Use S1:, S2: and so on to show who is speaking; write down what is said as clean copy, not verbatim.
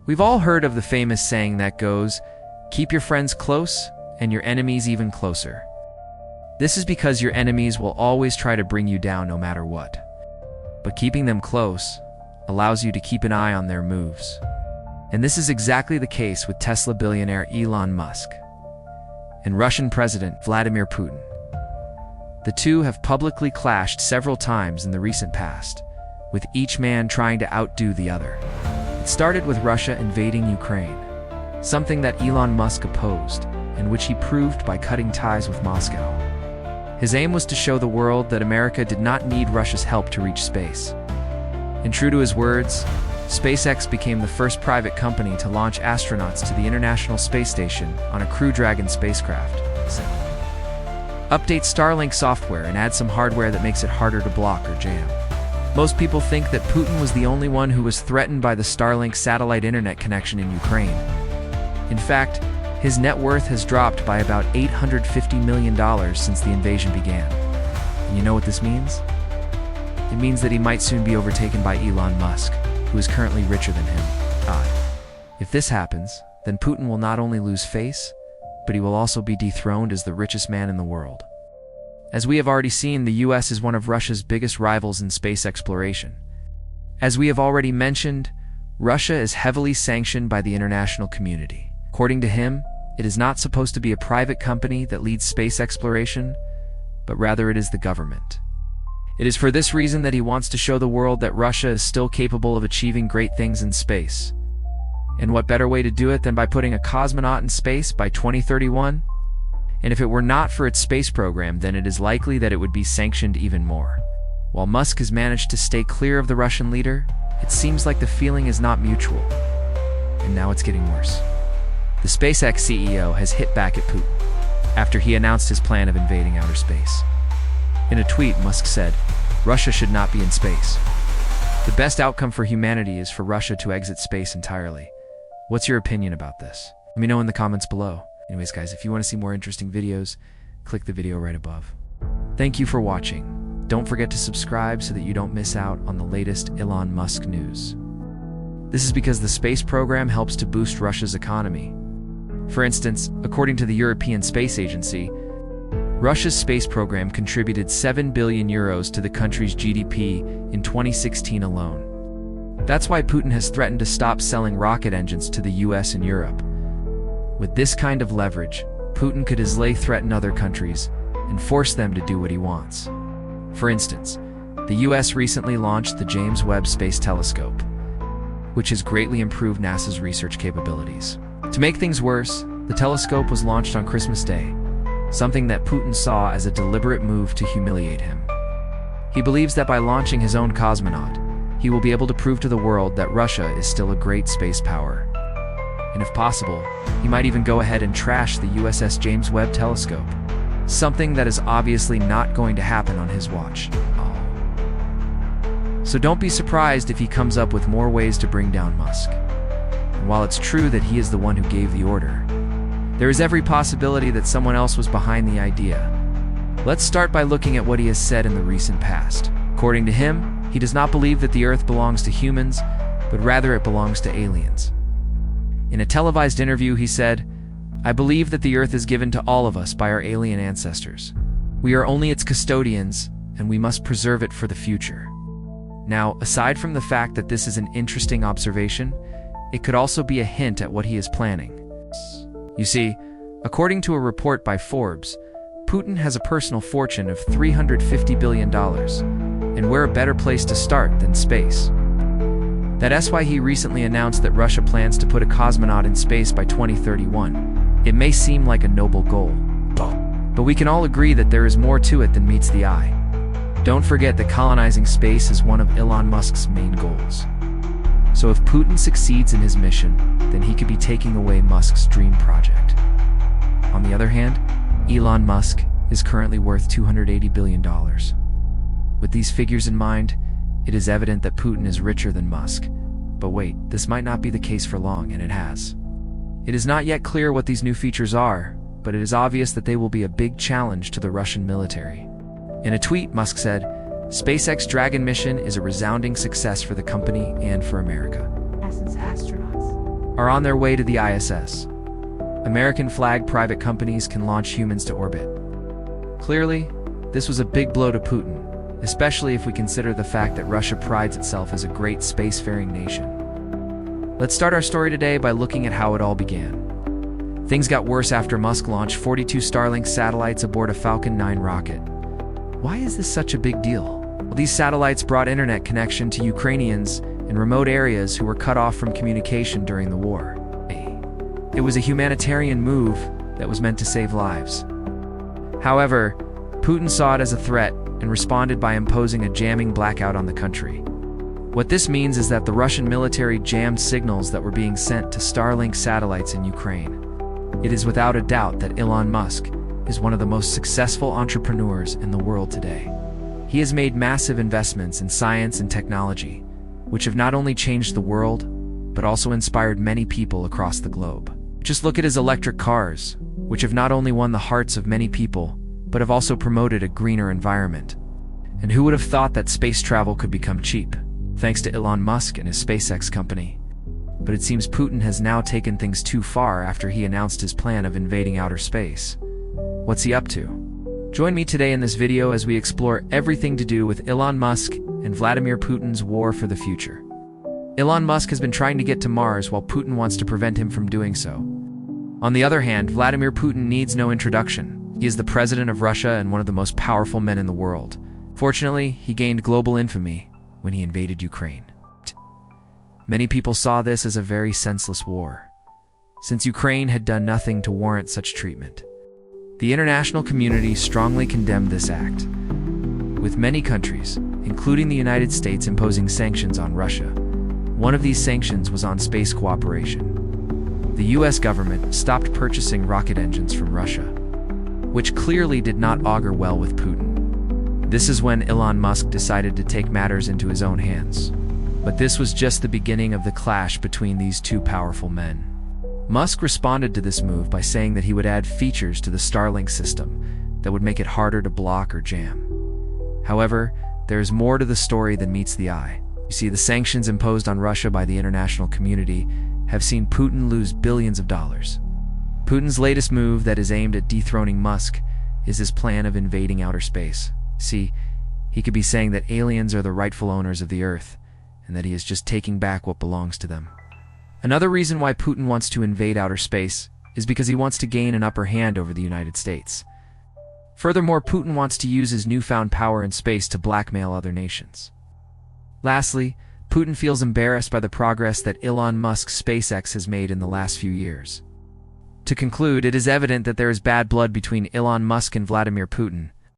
S1: We've all heard of the famous saying that goes, "Keep your friends close and your enemies even closer." This is because your enemies will always try to bring you down no matter what. But keeping them close allows you to keep an eye on their moves. And this is exactly the case with Tesla billionaire Elon Musk and Russian President Vladimir Putin. The two have publicly clashed several times in the recent past, with each man trying to outdo the other. It started with Russia invading Ukraine, something that Elon Musk opposed, and which he proved by cutting ties with Moscow. His aim was to show the world that America did not need Russia's help to reach space. And true to his words, SpaceX became the first private company to launch astronauts to the International Space Station on a Crew Dragon spacecraft. Update Starlink software and add some hardware that makes it harder to block or jam. Most people think that Putin was the only one who was threatened by the Starlink satellite internet connection in Ukraine. In fact, his net worth has dropped by about $850 million since the invasion began. And you know what this means? It means that he might soon be overtaken by Elon Musk, who is currently richer than him. If this happens, then Putin will not only lose face, but he will also be dethroned as the richest man in the world. As we have already seen, the US is one of Russia's biggest rivals in space exploration. As we have already mentioned, Russia is heavily sanctioned by the international community. According to him, it is not supposed to be a private company that leads space exploration, but rather it is the government. It is for this reason that he wants to show the world that Russia is still capable of achieving great things in space. And what better way to do it than by putting a cosmonaut in space by 2031? And if it were not for its space program, then it is likely that it would be sanctioned even more. While Musk has managed to stay clear of the Russian leader, it seems like the feeling is not mutual. And now it's getting worse. The SpaceX CEO has hit back at Putin after he announced his plan of invading outer space. In a tweet, Musk said, "Russia should not be in space. The best outcome for humanity is for Russia to exit space entirely." What's your opinion about this? Let me know in the comments below. Anyways, guys, if you want to see more interesting videos, click the video right above. Thank you for watching. Don't forget to subscribe so that you don't miss out on the latest Elon Musk news. This is because the space program helps to boost Russia's economy. For instance, according to the European Space Agency, Russia's space program contributed 7 billion euros to the country's GDP in 2016 alone. That's why Putin has threatened to stop selling rocket engines to the US and Europe. With this kind of leverage, Putin could easily threaten other countries and force them to do what he wants. For instance, the US recently launched the James Webb Space Telescope, which has greatly improved NASA's research capabilities. To make things worse, the telescope was launched on Christmas Day, something that Putin saw as a deliberate move to humiliate him. He believes that by launching his own cosmonaut, he will be able to prove to the world that Russia is still a great space power. And if possible, he might even go ahead and trash the USS James Webb Telescope, something that is obviously not going to happen on his watch. So don't be surprised if he comes up with more ways to bring down Musk. And while it's true that he is the one who gave the order, there is every possibility that someone else was behind the idea. Let's start by looking at what he has said in the recent past. According to him, he does not believe that the Earth belongs to humans, but rather it belongs to aliens. In a televised interview, he said, "I believe that the Earth is given to all of us by our alien ancestors. We are only its custodians, and we must preserve it for the future." Now, aside from the fact that this is an interesting observation, it could also be a hint at what he is planning. You see, according to a report by Forbes, Putin has a personal fortune of $350 billion, and where a better place to start than space? That's why he recently announced that Russia plans to put a cosmonaut in space by 2031. It may seem like a noble goal, but we can all agree that there is more to it than meets the eye. Don't forget that colonizing space is one of Elon Musk's main goals. So if Putin succeeds in his mission, then he could be taking away Musk's dream project. On the other hand, Elon Musk is currently worth $280 billion. With these figures in mind, it is evident that Putin is richer than Musk. But wait, this might not be the case for long, and it has. It is not yet clear what these new features are, but it is obvious that they will be a big challenge to the Russian military. In a tweet, Musk said, "SpaceX Dragon mission is a resounding success for the company and for America.
S2: Astronauts.
S1: are on their way to the ISS. American flag private companies can launch humans to orbit. Clearly, this was a big blow to Putin, especially if we consider the fact that Russia prides itself as a great spacefaring nation. Let's start our story today by looking at how it all began. Things got worse after Musk launched 42 Starlink satellites aboard a Falcon 9 rocket. Why is this such a big deal? Well, these satellites brought internet connection to Ukrainians in remote areas who were cut off from communication during the war. It was a humanitarian move that was meant to save lives. However, Putin saw it as a threat and responded by imposing a jamming blackout on the country. What this means is that the Russian military jammed signals that were being sent to Starlink satellites in Ukraine. It is without a doubt that Elon Musk is one of the most successful entrepreneurs in the world today. He has made massive investments in science and technology, which have not only changed the world, but also inspired many people across the globe. Just look at his electric cars, which have not only won the hearts of many people, but have also promoted a greener environment. And who would have thought that space travel could become cheap, thanks to Elon Musk and his SpaceX company? But it seems Putin has now taken things too far after he announced his plan of invading outer space. What's he up to? Join me today in this video as we explore everything to do with Elon Musk and Vladimir Putin's war for the future. Elon Musk has been trying to get to Mars while Putin wants to prevent him from doing so. On the other hand, Vladimir Putin needs no introduction. He is the president of Russia and one of the most powerful men in the world. Fortunately, he gained global infamy when he invaded Ukraine. Many people saw this as a very senseless war, since Ukraine had done nothing to warrant such treatment. The international community strongly condemned this act, with many countries, including the United States, imposing sanctions on Russia. One of these sanctions was on space cooperation. The US government stopped purchasing rocket engines from Russia, which clearly did not augur well with Putin. This is when Elon Musk decided to take matters into his own hands. But this was just the beginning of the clash between these two powerful men. Musk responded to this move by saying that he would add features to the Starlink system that would make it harder to block or jam. However, there is more to the story than meets the eye. You see, the sanctions imposed on Russia by the international community have seen Putin lose billions of dollars. Putin's latest move that is aimed at dethroning Musk is his plan of invading outer space. See, he could be saying that aliens are the rightful owners of the Earth, and that he is just taking back what belongs to them. Another reason why Putin wants to invade outer space is because he wants to gain an upper hand over the United States. Furthermore, Putin wants to use his newfound power in space to blackmail other nations. Lastly, Putin feels embarrassed by the progress that Elon Musk's SpaceX has made in the last few years. To conclude, it is evident that there is bad blood between Elon Musk and Vladimir Putin,